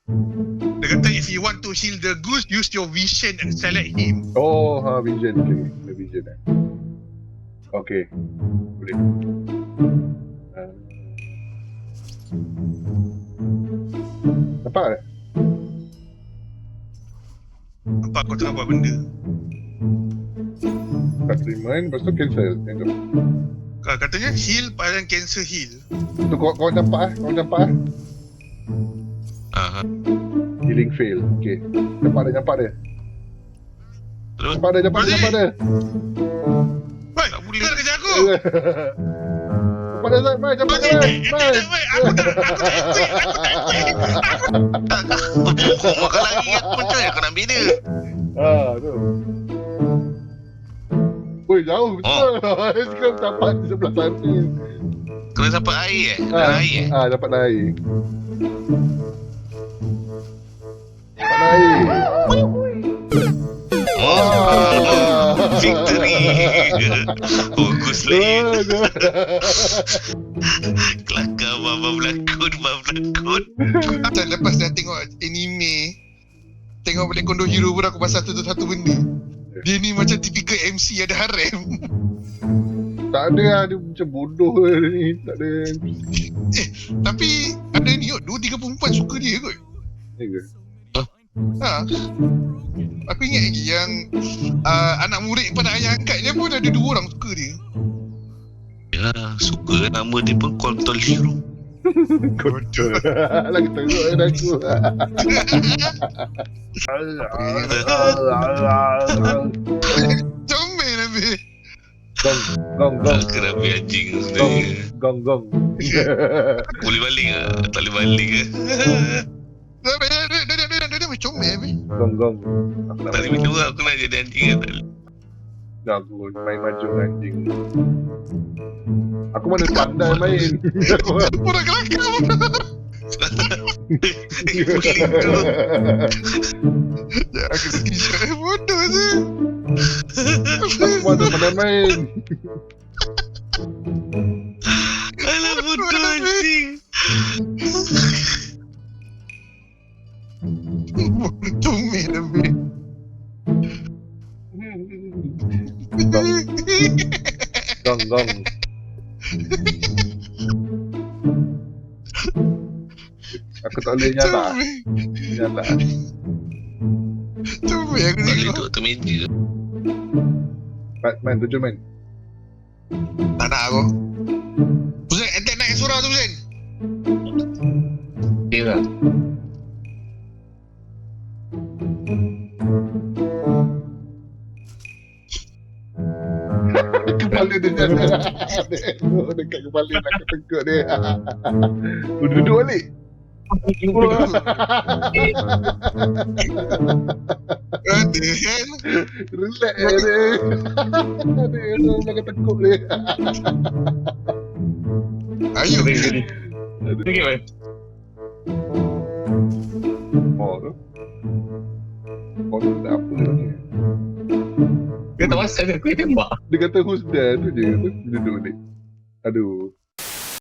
Dia kata if you want to heal the ghost, use your vision and select him. Oh, vision. Okay. The vision Okay. Boleh. Nampak tak? Nampak kau tengah buat benda. Tak terima lepas tu cancel. Tengok. Katanya heal pada cancel heal. Tu kau nampak ah. Healing fail. Okay. Nampak dia. Terus Nampak dia. Woi, tak boleh kerja aku. Nampak dia, Zai. Cepat dia, Zai. Aku tak kau lagi aku macam mana kau nak bina? Tu. Woi, jauh betul. Sekarang dapat di sebelah sana. Kena sampai air Dalam air dapat air. Dapat air. Victory. Bagus lah. Kelakar Baba berlakon. Dan lepas dah tengok anime, tengok balik Kondo Hero pun aku pasal satu benda. Dia ni macam typical MC ada harem. Tak ada lah, dia macam bodoh ni. Tak ada. Tapi ada ni kot, 2-3 perempuan suka dia kot. Ya ke? Aku ingat lagi yang anak murid pada ayah angkatnya pun ada 2 orang suka dia. Ya, suka nama dia pun Kontol Hero. Kotor. Lagi teruk kan aku. Comel habis. Gong. Kerabi anjing sebenarnya. Gong. Boleh balik ke? Tak boleh balik ke? Dia macam comel habis. Gong. Tak boleh minum lah. Aku nak jadi anjing kan? Tak boleh. Dah aku main mahjong anjing. Aku mana pandai main. Orang kelakar pun. Puling tu. Ya, aku screenshot bodoh je. Aku mana pandai main. Alah bodoh anjing. Comel habis. Gong. Aku tak boleh nyala. Comel aku Balik tengok. tu atas meja. Main tujuh main. Tak nak aku. Hussein, attack naik surah tu Hussein. Okay lah. Kepala dia nyala. Dekat kepala nak ketengkuk dia. Duduk balik. Ada kan? Relax dia. Dia belakang tekuk dia. Ayo. Sikit man. Tu. Tu tak apa ni. Dia tak pasal ke aku yang tembak. Dia kata who's there tu je. Duduk balik. Aduh.